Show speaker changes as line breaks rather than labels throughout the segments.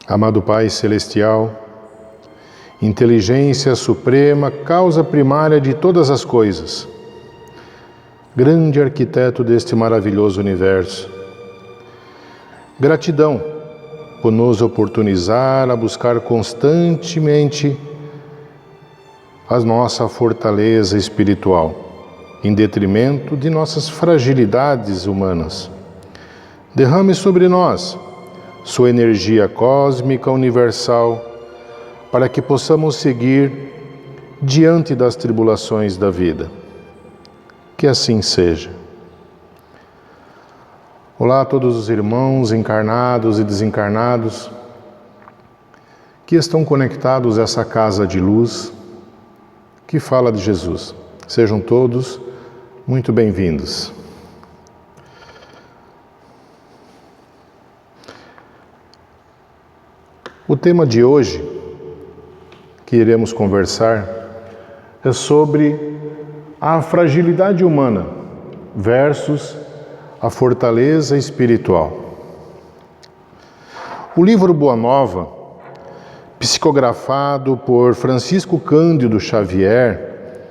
Amado Pai Celestial, inteligência suprema, causa primária de todas as coisas, grande arquiteto deste maravilhoso universo, gratidão por nos oportunizar a buscar constantemente a nossa fortaleza espiritual, em detrimento de nossas fragilidades humanas. Derrame sobre nós sua energia cósmica universal, para que possamos seguir diante das tribulações da vida. Que assim seja. Olá a todos os irmãos encarnados e desencarnados que estão conectados a essa casa de luz que fala de Jesus. Sejam todos muito bem-vindos. O tema de hoje que iremos conversar é sobre a fragilidade humana versus a fortaleza espiritual. O livro Boa Nova, psicografado por Francisco Cândido Xavier,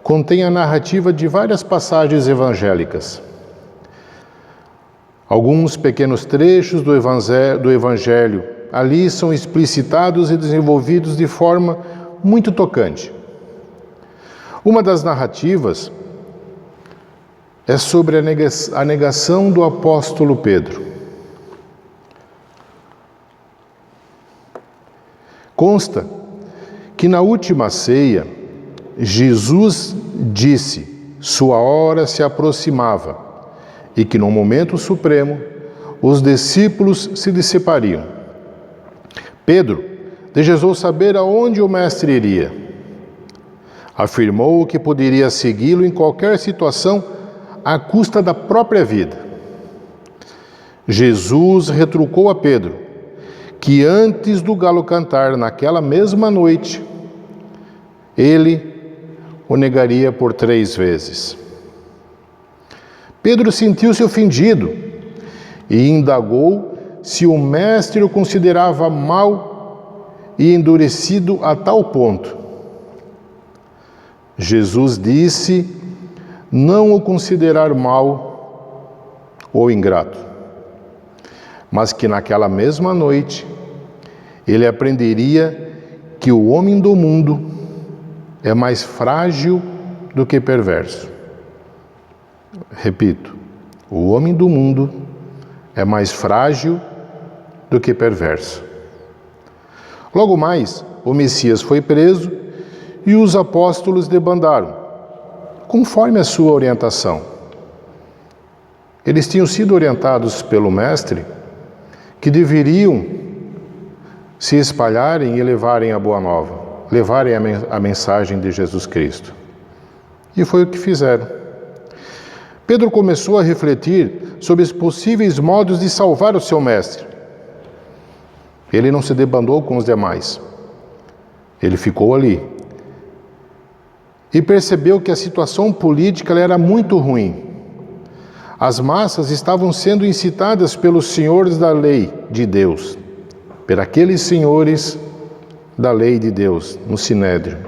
contém a narrativa de várias passagens evangélicas. Alguns pequenos trechos do Evangelho ali são explicitados e desenvolvidos de forma muito tocante. Uma das narrativas é sobre a negação do apóstolo Pedro. Consta que na última ceia, Jesus disse: sua hora se aproximava e que no momento supremo os discípulos se dissipariam. Pedro desejou saber aonde o mestre iria. Afirmou que poderia segui-lo em qualquer situação à custa da própria vida. Jesus retrucou a Pedro que antes do galo cantar naquela mesma noite, ele o negaria por 3 vezes. Pedro sentiu-se ofendido e indagou se o mestre o considerava mau e endurecido a tal ponto. Jesus disse não o considerar mau ou ingrato, mas que naquela mesma noite ele aprenderia que o homem do mundo é mais frágil do que perverso. Repito, o homem do mundo é mais frágil do que perverso. Logo mais, o Messias foi preso e os apóstolos debandaram, conforme a sua orientação. Eles tinham sido orientados pelo Mestre que deveriam se espalharem e levarem a Boa Nova, levarem a mensagem de Jesus Cristo. E foi o que fizeram. Pedro começou a refletir sobre os possíveis modos de salvar o seu Mestre. Ele não se debandou com os demais. Ele ficou ali. E percebeu que a situação política era muito ruim. As massas estavam sendo incitadas pelos senhores da lei de Deus, por aqueles senhores da lei de Deus, no Sinédrio.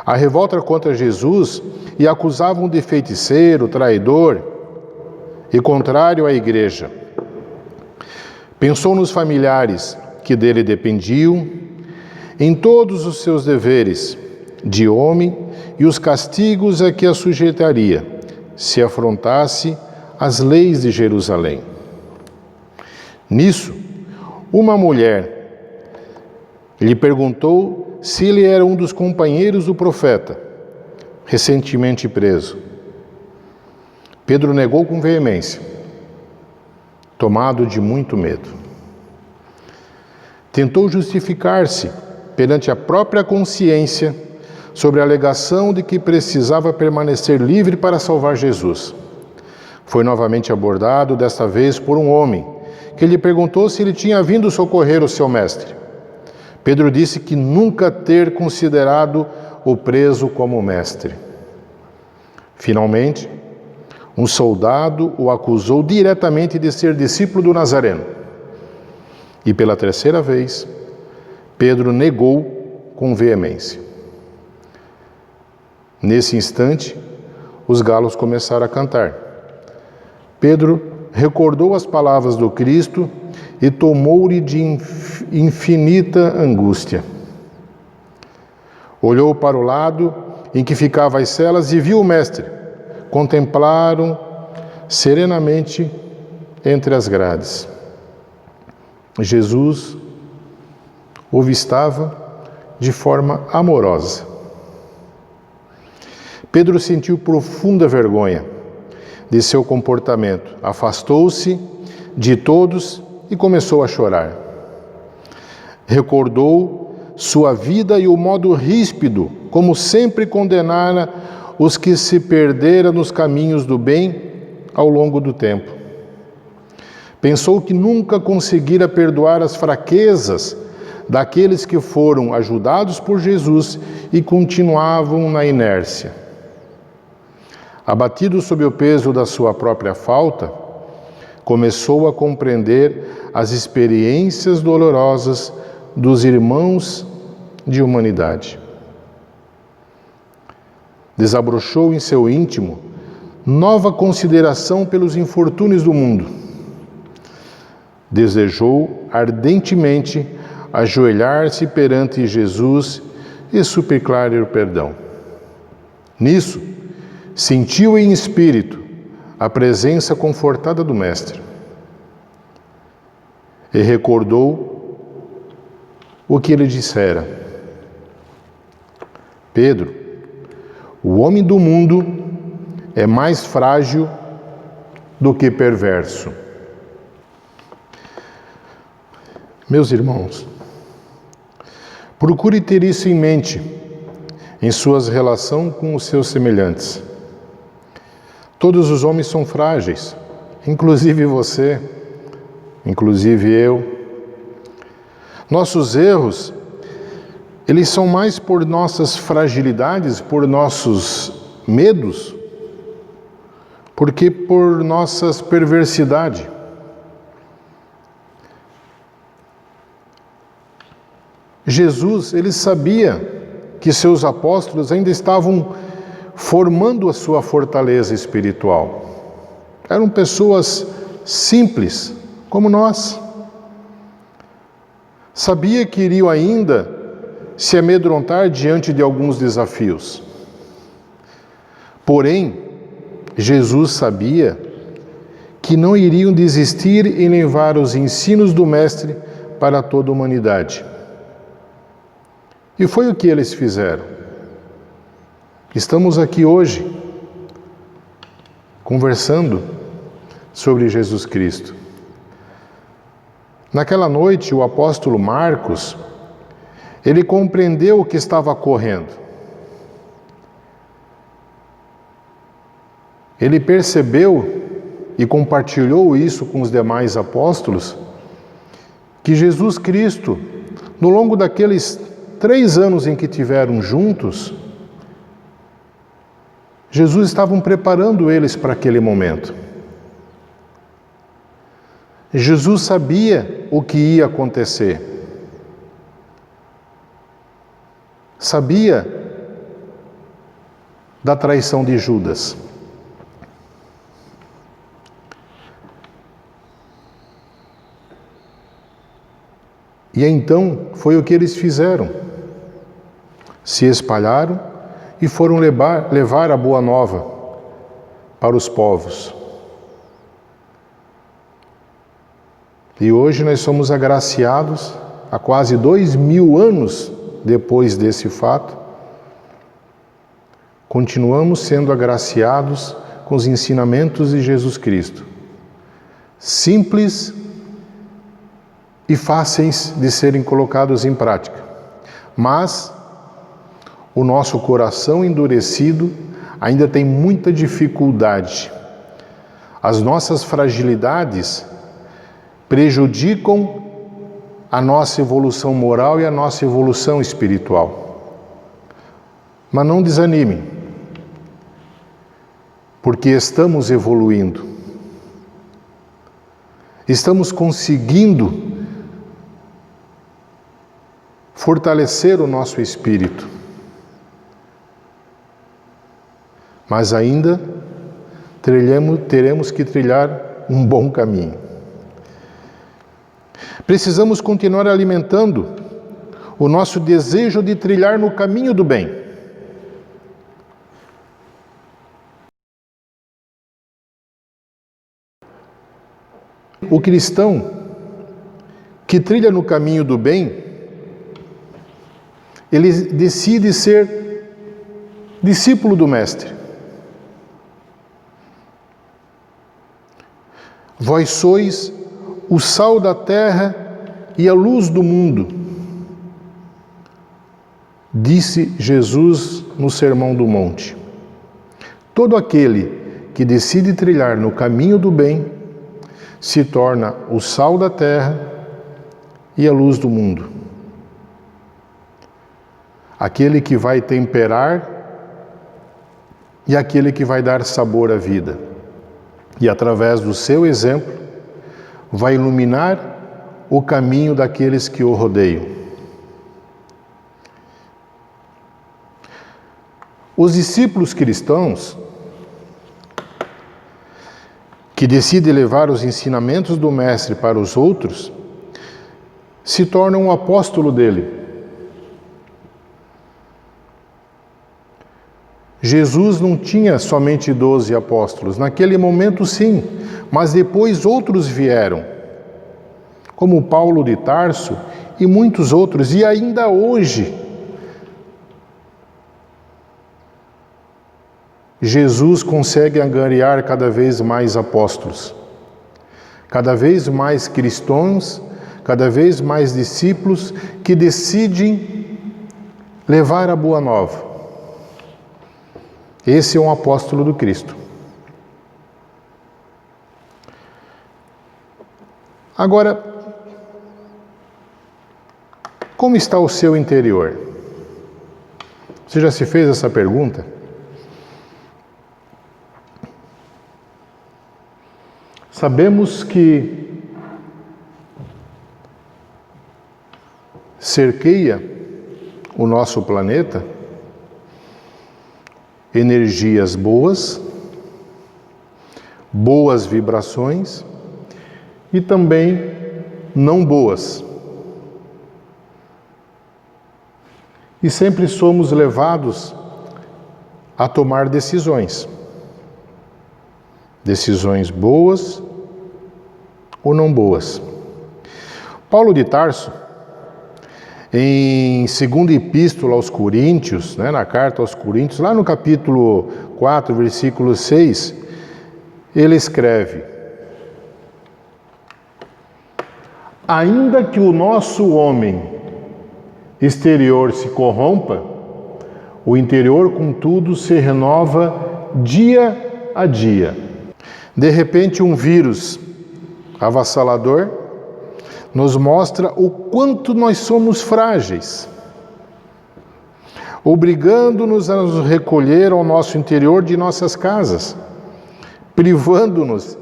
A revolta contra Jesus e acusavam de feiticeiro, traidor e contrário à igreja. Pensou nos familiares que dele dependiam, em todos os seus deveres de homem e os castigos a que a sujeitaria, se afrontasse as leis de Jerusalém. Nisso, uma mulher lhe perguntou se ele era um dos companheiros do profeta, recentemente preso. Pedro negou com veemência, tomado de muito medo. Tentou justificar-se perante a própria consciência sobre a alegação de que precisava permanecer livre para salvar Jesus. Foi novamente abordado, desta vez por um homem, que lhe perguntou se ele tinha vindo socorrer o seu mestre. Pedro disse que nunca ter considerado o preso como mestre. Finalmente, um soldado o acusou diretamente de ser discípulo do Nazareno. E pela terceira vez, Pedro negou com veemência. Nesse instante, os galos começaram a cantar. Pedro recordou as palavras do Cristo e tomou-lhe de infinita angústia. Olhou para o lado em que ficavam as celas e viu o Mestre. Contemplaram serenamente entre as grades. Jesus o avistava de forma amorosa. Pedro sentiu profunda vergonha de seu comportamento, afastou-se de todos e começou a chorar. Recordou sua vida e o modo ríspido, como sempre condenara os que se perderam nos caminhos do bem ao longo do tempo. Pensou que nunca conseguira perdoar as fraquezas daqueles que foram ajudados por Jesus e continuavam na inércia. Abatido sob o peso da sua própria falta, começou a compreender as experiências dolorosas dos irmãos de humanidade. Desabrochou em seu íntimo nova consideração pelos infortúnios do mundo. Desejou ardentemente ajoelhar-se perante Jesus e suplicar-lhe o perdão. Nisso, sentiu em espírito a presença confortada do Mestre e recordou o que ele dissera: Pedro, o homem do mundo é mais frágil do que perverso. Meus irmãos, procure ter isso em mente em suas relações com os seus semelhantes. Todos os homens são frágeis, inclusive você, inclusive eu. Nossos erros, eles são mais por nossas fragilidades, por nossos medos, porque por nossas perversidades. Jesus, ele sabia que seus apóstolos ainda estavam formando a sua fortaleza espiritual. Eram pessoas simples, como nós. Sabia que iriam ainda se amedrontar diante de alguns desafios. Porém, Jesus sabia que não iriam desistir em levar os ensinos do Mestre para toda a humanidade. E foi o que eles fizeram. Estamos aqui hoje, conversando sobre Jesus Cristo. Naquela noite, o apóstolo Marcos, ele compreendeu o que estava ocorrendo. Ele percebeu e compartilhou isso com os demais apóstolos, que Jesus Cristo, no longo daqueles 3 anos em que tiveram juntos, Jesus estava preparando eles para aquele momento. Jesus sabia o que ia acontecer. Sabia da traição de Judas. E então foi o que eles fizeram. Se espalharam e foram levar a boa nova para os povos. E hoje nós somos agraciados, há quase 2000 anos depois desse fato, continuamos sendo agraciados com os ensinamentos de Jesus Cristo. Simples e fáceis de serem colocados em prática. Mas o nosso coração endurecido ainda tem muita dificuldade. As nossas fragilidades prejudicam a nossa evolução moral e a nossa evolução espiritual. Mas não desanime, porque estamos evoluindo. Estamos conseguindo fortalecer o nosso espírito. Mas ainda teremos que trilhar um bom caminho. Precisamos continuar alimentando o nosso desejo de trilhar no caminho do bem. O cristão que trilha no caminho do bem, ele decide ser discípulo do Mestre. Vós sois o sal da terra e a luz do mundo, disse Jesus no Sermão do Monte. Todo aquele que decide trilhar no caminho do bem se torna o sal da terra e a luz do mundo. Aquele que vai temperar e aquele que vai dar sabor à vida. E através do seu exemplo, vai iluminar o caminho daqueles que o rodeiam. Os discípulos cristãos que decidem levar os ensinamentos do Mestre para os outros, se tornam um apóstolo dele. Jesus não tinha somente 12 apóstolos, naquele momento sim, mas depois outros vieram, como Paulo de Tarso e muitos outros, e ainda hoje Jesus consegue angariar cada vez mais apóstolos, cada vez mais cristãos, cada vez mais discípulos que decidem levar a boa nova. Esse é um apóstolo do Cristo. Agora, como está o seu interior? Você já se fez essa pergunta? Sabemos que cerqueia o nosso planeta energias boas, boas vibrações e também não boas. E sempre somos levados a tomar decisões. Decisões boas ou não boas. Paulo de Tarso, em 2ª Epístola aos Coríntios, na carta aos Coríntios, lá no capítulo 4, versículo 6, ele escreve: ainda que o nosso homem exterior se corrompa, o interior, contudo, se renova dia a dia. De repente, um vírus avassalador nos mostra o quanto nós somos frágeis, obrigando-nos a nos recolher ao nosso interior de nossas casas, privando-nos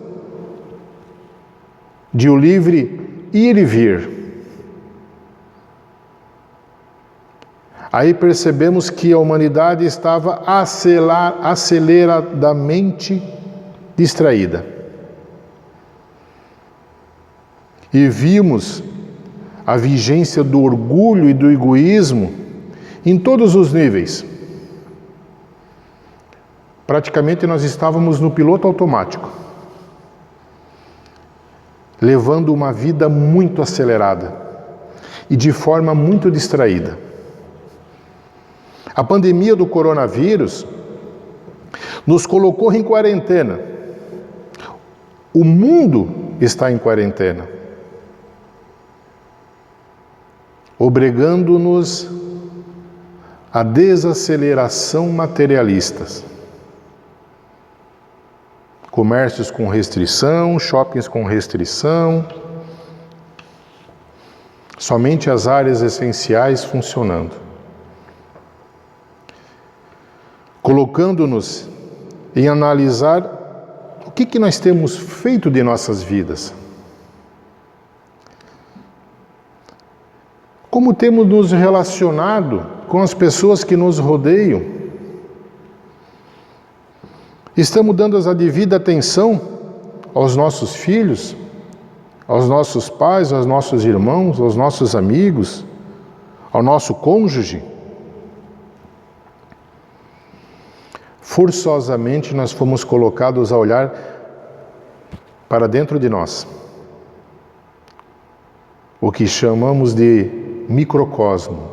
de o livre ir e vir. Aí percebemos que a humanidade estava aceleradamente distraída. E vimos a vigência do orgulho e do egoísmo em todos os níveis. Praticamente nós estávamos no piloto automático, levando uma vida muito acelerada e de forma muito distraída. A pandemia do coronavírus nos colocou em quarentena. O mundo está em quarentena, obrigando-nos à desaceleração materialista. Comércios com restrição, shoppings com restrição, somente as áreas essenciais funcionando. Colocando-nos em analisar o que nós temos feito de nossas vidas. Como temos nos relacionado com as pessoas que nos rodeiam? Estamos dando a devida atenção aos nossos filhos, aos nossos pais, aos nossos irmãos, aos nossos amigos, ao nosso cônjuge? Forçosamente nós fomos colocados a olhar para dentro de nós, o que chamamos de microcosmo,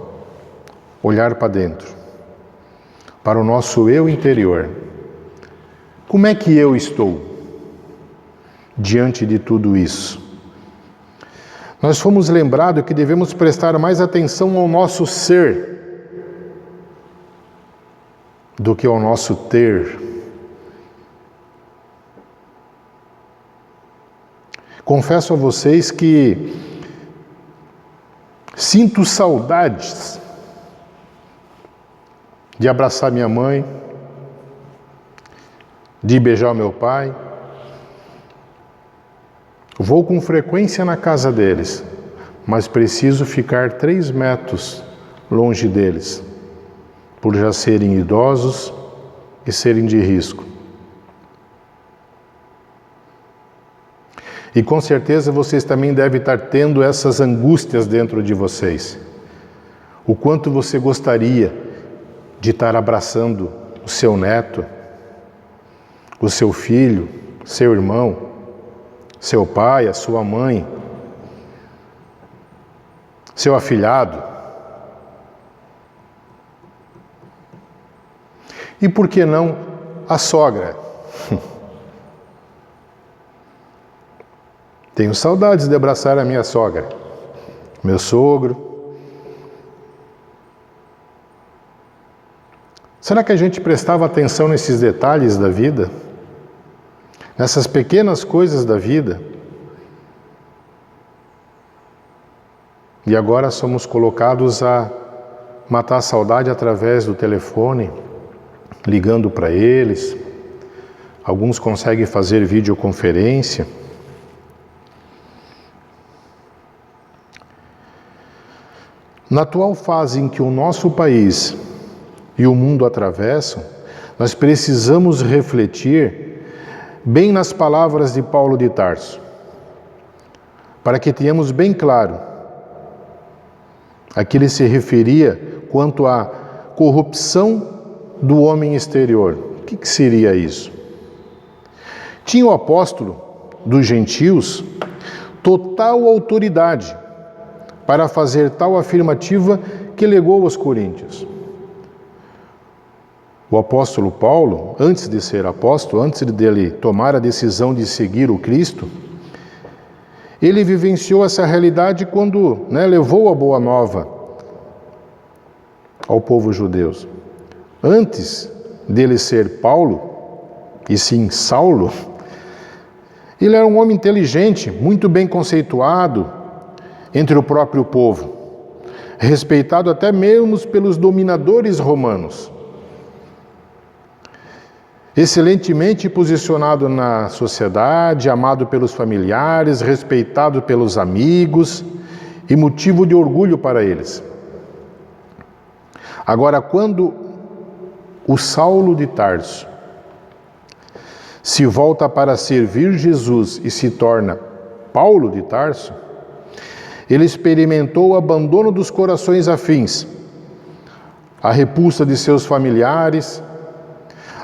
olhar para dentro, para o nosso eu interior. Como é que eu estou diante de tudo isso? Nós fomos lembrados que devemos prestar mais atenção ao nosso ser do que ao nosso ter. Confesso a vocês que sinto saudades de abraçar minha mãe, de beijar meu pai. Vou com frequência na casa deles, mas preciso ficar 3 metros longe deles, por já serem idosos e serem de risco. E com certeza vocês também devem estar tendo essas angústias dentro de vocês. O quanto você gostaria de estar abraçando o seu neto, o seu filho, seu irmão, seu pai, a sua mãe, seu afilhado. E por que não a sogra? Tenho saudades de abraçar a minha sogra, meu sogro. Será que a gente prestava atenção nesses detalhes da vida? Nessas pequenas coisas da vida? E agora somos colocados a matar a saudade através do telefone, ligando para eles. Alguns conseguem fazer videoconferência. Na atual fase em que o nosso país e o mundo atravessam, nós precisamos refletir bem nas palavras de Paulo de Tarso, para que tenhamos bem claro a que ele se referia quanto à corrupção do homem exterior. O que seria isso? Tinha o apóstolo dos gentios total autoridade para fazer tal afirmativa que legou aos coríntios. O apóstolo Paulo, antes de ser apóstolo, antes dele tomar a decisão de seguir o Cristo, ele vivenciou essa realidade quando levou a boa nova ao povo judeu. Antes dele ser Paulo, e sim Saulo, ele era um homem inteligente, muito bem conceituado entre o próprio povo, respeitado até mesmo pelos dominadores romanos. Excelentemente posicionado na sociedade, amado pelos familiares, respeitado pelos amigos e motivo de orgulho para eles. Agora, quando o Saulo de Tarso se volta para servir Jesus e se torna Paulo de Tarso, ele experimentou o abandono dos corações afins, a repulsa de seus familiares,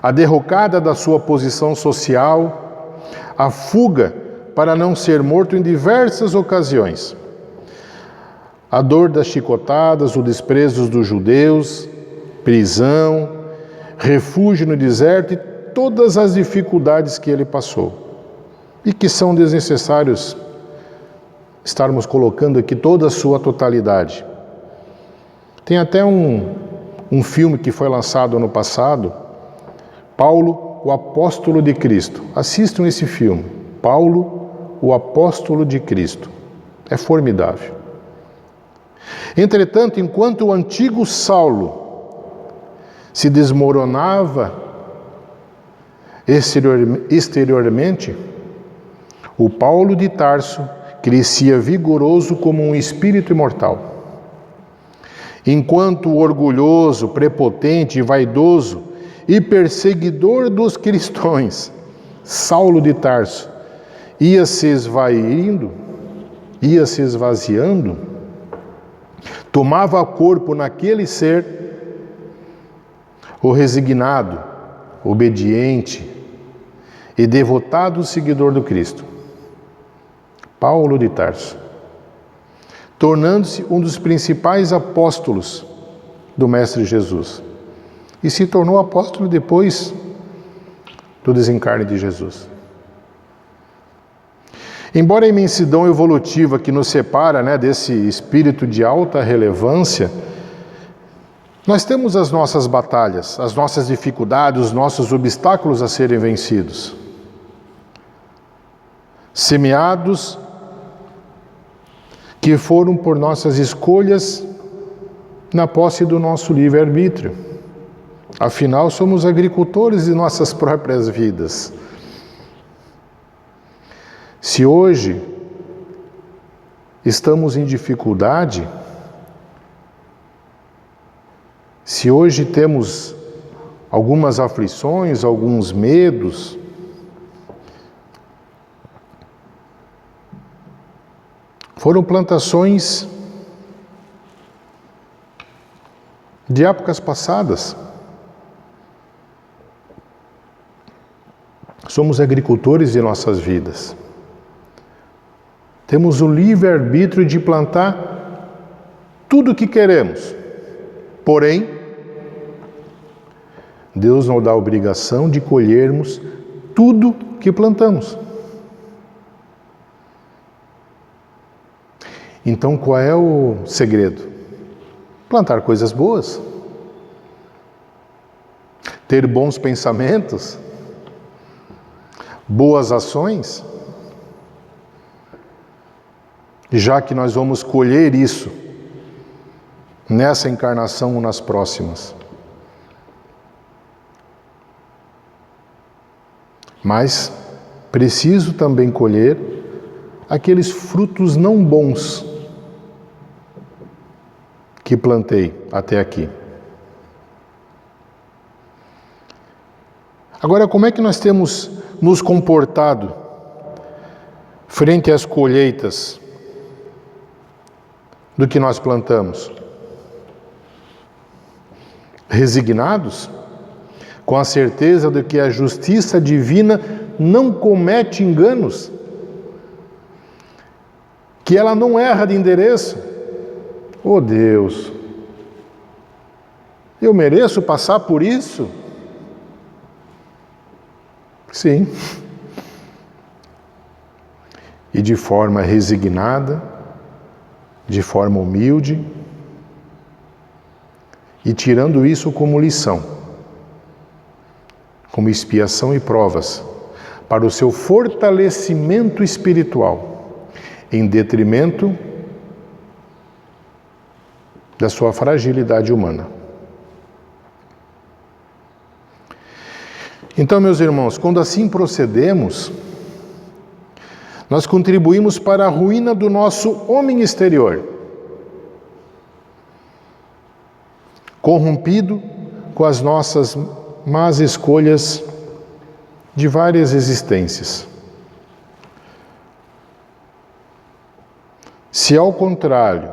a derrocada da sua posição social, a fuga para não ser morto em diversas ocasiões, a dor das chicotadas, o desprezo dos judeus, prisão, refúgio no deserto e todas as dificuldades que ele passou e que são desnecessários estarmos colocando aqui toda a sua totalidade. Tem até um filme que foi lançado ano passado, Paulo, o Apóstolo de Cristo. Assistam esse filme, Paulo, o Apóstolo de Cristo. É formidável. Entretanto, enquanto o antigo Saulo se desmoronava exteriormente, o Paulo de Tarso crescia vigoroso como um espírito imortal. enquanto o orgulhoso, prepotente e vaidoso e perseguidor dos cristãos, Saulo de Tarso, ia se esvaindo, ia se esvaziando, tomava corpo naquele ser, o resignado, obediente e devotado seguidor do Cristo, Paulo de Tarso, tornando-se um dos principais apóstolos do Mestre Jesus. E se tornou apóstolo depois do desencarne de Jesus. Embora a imensidão evolutiva que nos separa, desse espírito de alta relevância, nós temos as nossas batalhas, as nossas dificuldades, os nossos obstáculos a serem vencidos. Semeados que foram por nossas escolhas na posse do nosso livre-arbítrio. Afinal, somos agricultores de nossas próprias vidas. Se hoje estamos em dificuldade, se hoje temos algumas aflições, alguns medos, foram plantações de épocas passadas. Somos agricultores de nossas vidas. Temos o livre-arbítrio de plantar tudo o que queremos. Porém, Deus nos dá a obrigação de colhermos tudo que plantamos. Então, qual é o segredo? Plantar coisas boas. Ter bons pensamentos. Boas ações. Já que nós vamos colher isso nessa encarnação ou nas próximas. Mas preciso também colher aqueles frutos não bons que plantei até aqui. Agora, como é que nós temos nos comportado frente às colheitas do que nós plantamos? Resignados, com a certeza de que a justiça divina não comete enganos, que ela não erra de endereço. Oh Deus, eu mereço passar por isso? Sim. E de forma resignada, de forma humilde, e tirando isso como lição, como expiação e provas, para o seu fortalecimento espiritual, em detrimento da sua fragilidade humana. Então, meus irmãos, quando assim procedemos, nós contribuímos para a ruína do nosso homem exterior, corrompido com as nossas más escolhas de várias existências. Se, ao contrário,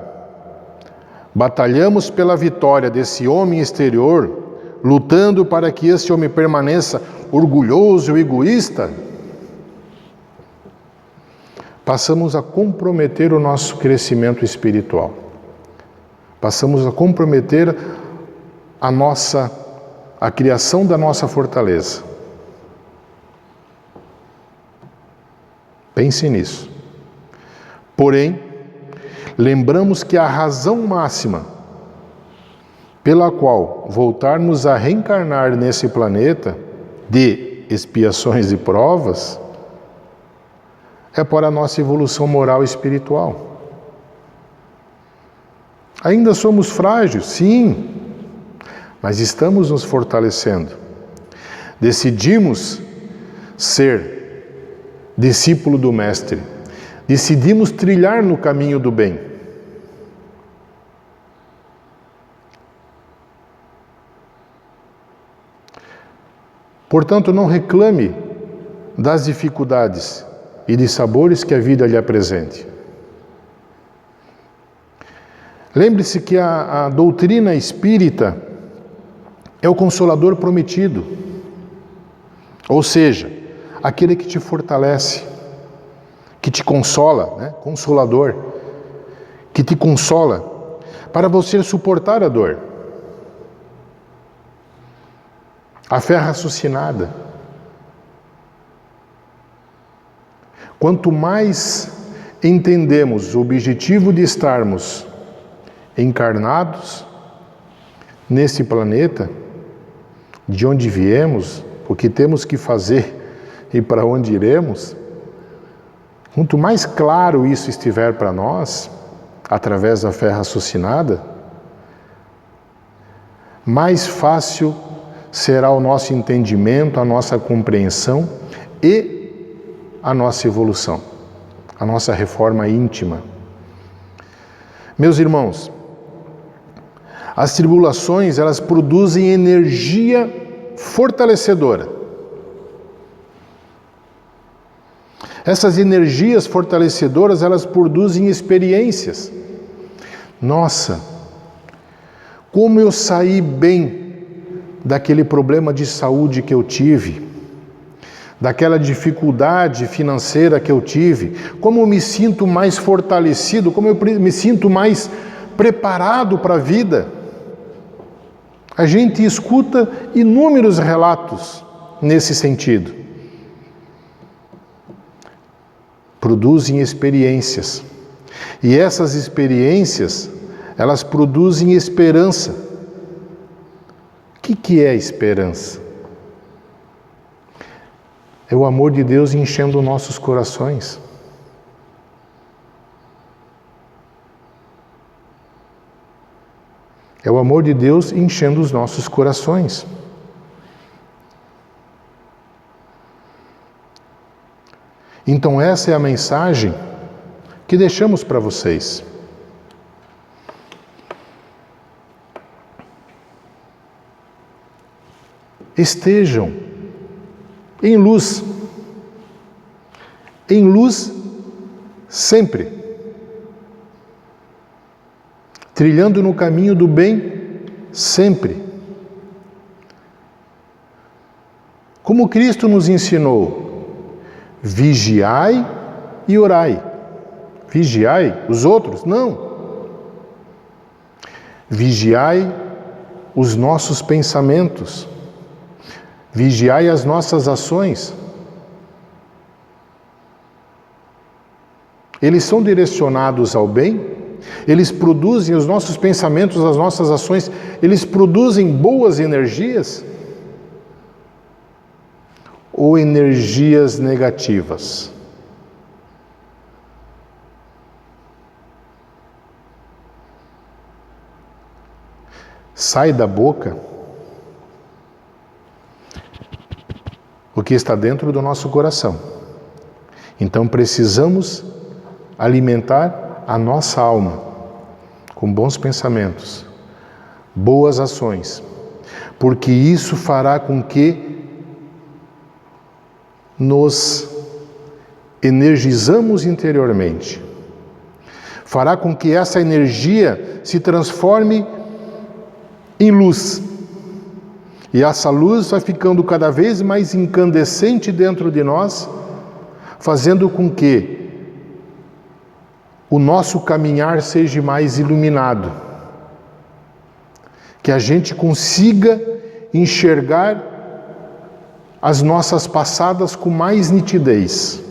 batalhamos pela vitória desse homem exterior, lutando para que esse homem permaneça orgulhoso e egoísta, passamos a comprometer o nosso crescimento espiritual. Passamos a comprometer a criação da nossa fortaleza. Pense nisso. Porém, lembramos que a razão máxima pela qual voltarmos a reencarnar nesse planeta de expiações e provas é para a nossa evolução moral e espiritual. Ainda somos frágeis, sim, mas estamos nos fortalecendo. Decidimos ser discípulo do Mestre. Decidimos trilhar no caminho do bem. Portanto, não reclame das dificuldades e de sabores que a vida lhe apresente. Lembre-se que a doutrina espírita é o consolador prometido, ou seja, aquele que te fortalece, que te consola, né? Consolador, que te consola para você suportar a dor. A fé raciocinada. Quanto mais entendemos o objetivo de estarmos encarnados nesse planeta, de onde viemos, o que temos que fazer e para onde iremos, quanto mais claro isso estiver para nós, através da fé raciocinada, mais fácil será o nosso entendimento, a nossa compreensão e a nossa evolução, a nossa reforma íntima. Meus irmãos, as tribulações, elas produzem energia fortalecedora. Essas energias fortalecedoras, elas produzem experiências. Nossa, como eu saí bem daquele problema de saúde que eu tive, daquela dificuldade financeira que eu tive, como eu me sinto mais fortalecido, como eu me sinto mais preparado para a vida. A gente escuta inúmeros relatos nesse sentido. Produzem experiências. E essas experiências, elas produzem esperança. O que é esperança? É o amor de Deus enchendo nossos corações. É o amor de Deus enchendo os nossos corações. Então essa é a mensagem que deixamos para vocês. Estejam em luz sempre, trilhando no caminho do bem sempre. Como Cristo nos ensinou, vigiai e orai. Vigiai os outros? Não. Vigiai os nossos pensamentos. Vigiai as nossas ações. Eles são direcionados ao bem, eles produzem os nossos pensamentos, as nossas ações, eles produzem boas energias ou energias negativas? Sai da boca o que está dentro do nosso coração. Então precisamos alimentar a nossa alma com bons pensamentos, boas ações, porque isso fará com que nos energizamos interiormente. Fará com que essa energia se transforme em luz. E essa luz vai ficando cada vez mais incandescente dentro de nós, fazendo com que o nosso caminhar seja mais iluminado. Que a gente consiga enxergar as nossas passadas com mais nitidez.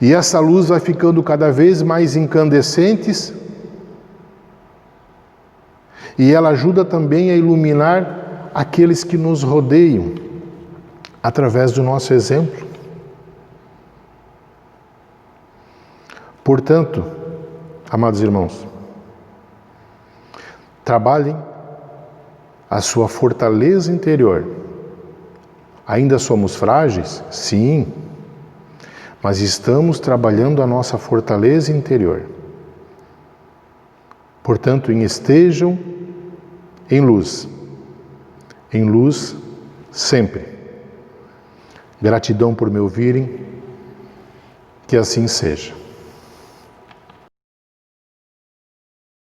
E essa luz vai ficando cada vez mais incandescente e ela ajuda também a iluminar aqueles que nos rodeiam através do nosso exemplo. Portanto, amados irmãos, trabalhem a sua fortaleza interior. Ainda somos frágeis? Sim, mas estamos trabalhando a nossa fortaleza interior. Portanto, estejam em luz, em luz sempre. Gratidão por me ouvirem, que assim seja.